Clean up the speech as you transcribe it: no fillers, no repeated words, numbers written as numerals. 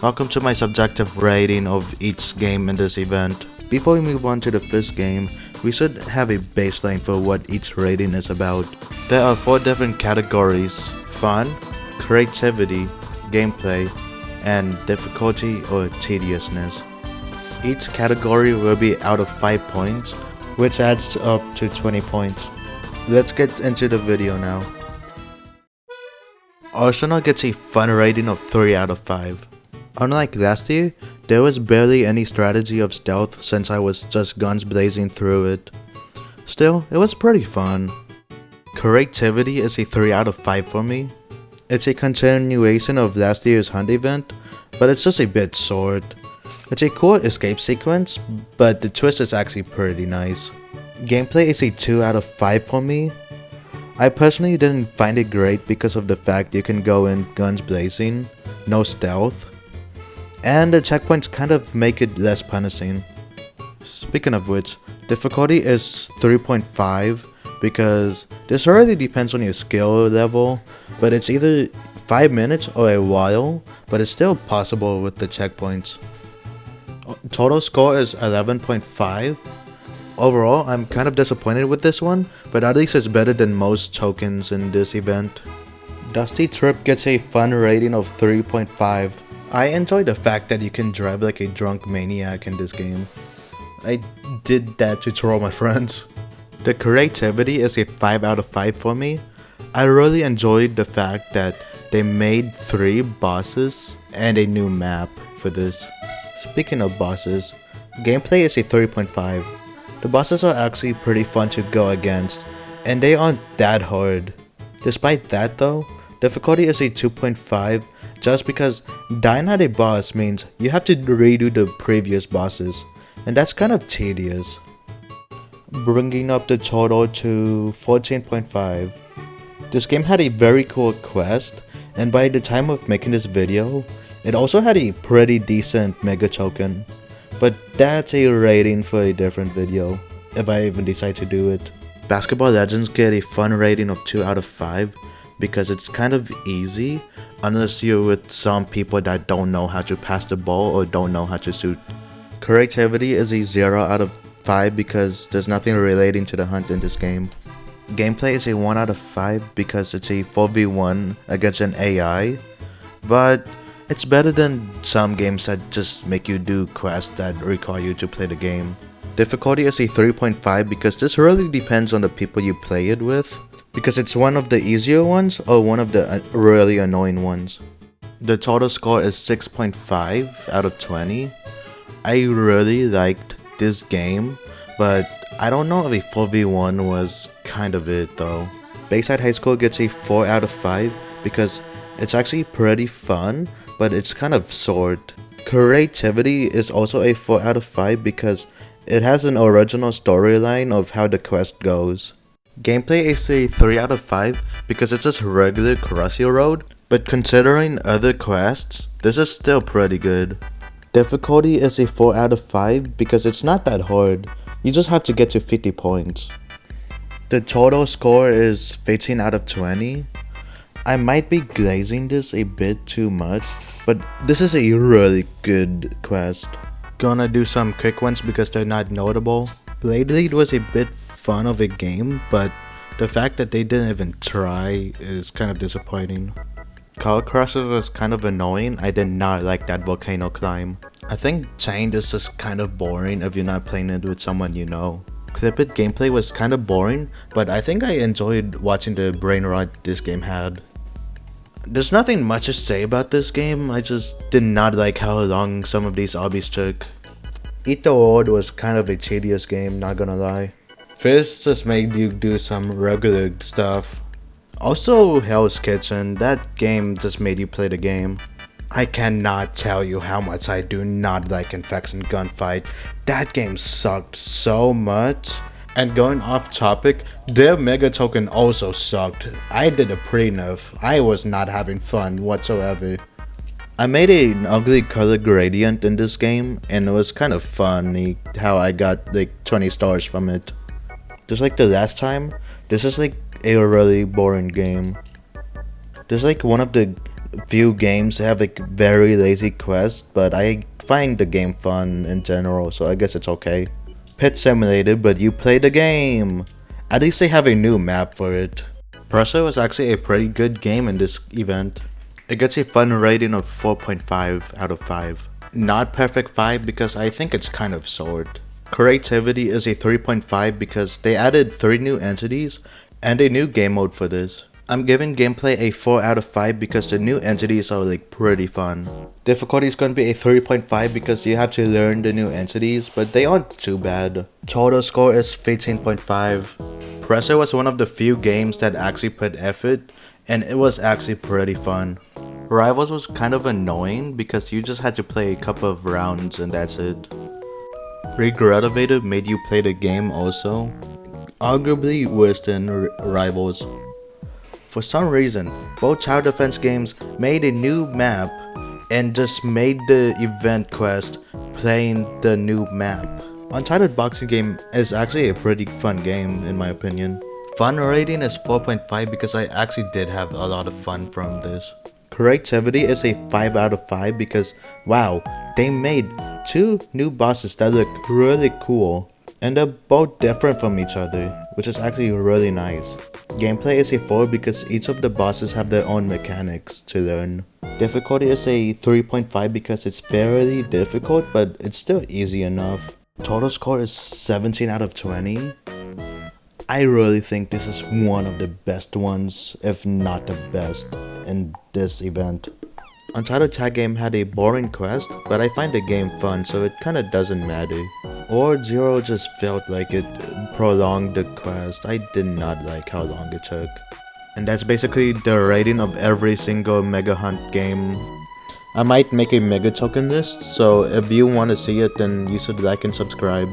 Welcome to my subjective rating of each game in this event. Before we move on to the first game, we should have a baseline for what each rating is about. There are 4 different categories: fun, creativity, gameplay, and difficulty or tediousness. Each category will be out of 5 points, which adds up to 20 points. Let's get into the video now. Arsenal gets a fun rating of 3 out of 5. Unlike last year, there was barely any strategy of stealth since I was just guns blazing through it. Still, it was pretty fun. Creativity is a 3 out of 5 for me. It's a continuation of last year's hunt event, but it's just a bit short. It's a cool escape sequence, but the twist is actually pretty nice. Gameplay is a 2 out of 5 for me. I personally didn't find it great because of the fact you can go in guns blazing, no stealth, and the checkpoints kind of make it less punishing. Speaking of which, difficulty is 3.5 because this really depends on your skill level, but it's either 5 minutes or a while, but it's still possible with the checkpoints. Total score is 11.5. Overall, I'm kind of disappointed with this one, but at least it's better than most tokens in this event. Dusty Trip gets a fun rating of 3.5. I enjoy the fact that you can drive like a drunk maniac in this game. I did that to troll my friends. The creativity is a 5 out of 5 for me. I really enjoyed the fact that they made 3 bosses and a new map for this. Speaking of bosses, gameplay is a 3.5. The bosses are actually pretty fun to go against, and they aren't that hard. Despite that though, difficulty is a 2.5 just because dying at a boss means you have to redo the previous bosses, and that's kind of tedious. Bringing up the total to 14.5. This game had a very cool quest, and by the time of making this video, it also had a pretty decent mega token. But that's a rating for a different video, if I even decide to do it. Basketball Legends get a fun rating of 2 out of 5 because it's kind of easy unless you're with some people that don't know how to pass the ball or don't know how to shoot. Creativity is a 0 out of 5 because there's nothing relating to the hunt in this game. Gameplay is a 1 out of 5 because it's a 4v1 against an AI, but it's better than some games that just make you do quests that require you to play the game. Difficulty is a 3.5 because this really depends on the people you play it with, because it's one of the easier ones or one of the really annoying ones. The total score is 6.5 out of 20. I really liked this game, but I don't know if a 4v1 was kind of it though. Bayside High School gets a 4 out of 5 because it's actually pretty fun, but it's kind of short. Creativity is also a 4 out of 5 because it has an original storyline of how the quest goes. Gameplay is a 3 out of 5 because it's just regular Crossy Road, but considering other quests, this is still pretty good. Difficulty is a 4 out of 5 because it's not that hard, you just have to get to 50 points. The total score is 15 out of 20. I might be glazing this a bit too much, but this is a really good quest. Gonna do some quick ones because they're not notable. Blade Lead was a bit fun of a game, but the fact that they didn't even try is kind of disappointing. Car Crosses was kind of annoying. I did not like that volcano climb. I think Chained is just kind of boring if you're not playing it with someone you know. Clip It gameplay was kind of boring, but I think I enjoyed watching the brain rot this game had. There's nothing much to say about this game, I just did not like how long some of these obbies took. Eat the World was kind of a tedious game, not gonna lie. Fizz just made you do some regular stuff. Also Hell's Kitchen, that game just made you play the game. I cannot tell you how much I do not like Infection Gunfight. That game sucked so much. And going off topic, their mega token also sucked. I did a pre-nerf. I was not having fun whatsoever. I made an ugly color gradient in this game, and it was kind of funny how I got like 20 stars from it. Just like the last time, this is like a really boring game. This is like one of the few games have like very lazy quests, but I find the game fun in general, so I guess it's okay. Pet Simulator, but you play the game! At least they have a new map for it. Presso is actually a pretty good game in this event. It gets a fun rating of 4.5 out of 5. Not perfect 5 because I think it's kind of short. Creativity is a 3.5 because they added 3 new entities and a new game mode for this. I'm giving gameplay a 4 out of 5 because the new entities are like pretty fun. Difficulty is gonna be a 3.5 because you have to learn the new entities, but they aren't too bad. Total score is 15.5. Presso was one of the few games that actually put effort, and it was actually pretty fun. Rivals was kind of annoying because you just had to play a couple of rounds and that's it. Regretivator made you play the game also, arguably worse than Rivals. For some reason, both tower defense games made a new map and just made the event quest playing the new map. Untitled Boxing Game is actually a pretty fun game in my opinion. Fun rating is 4.5 because I actually did have a lot of fun from this. Creativity is a 5 out of 5 because wow, they made 2 new bosses that look really cool. And they're both different from each other, which is actually really nice. Gameplay is a 4 because each of the bosses have their own mechanics to learn. Difficulty is a 3.5 because it's fairly difficult, but it's still easy enough. Total score is 17 out of 20. I really think this is one of the best ones, if not the best, in this event. Untitled Tag Game had a boring quest, but I find the game fun, so it kinda doesn't matter. Or Zero just felt like it prolonged the quest. I did not like how long it took. And that's basically the rating of every single Mega Hunt game. I might make a Mega Token list, so if you want to see it, then you should like and subscribe.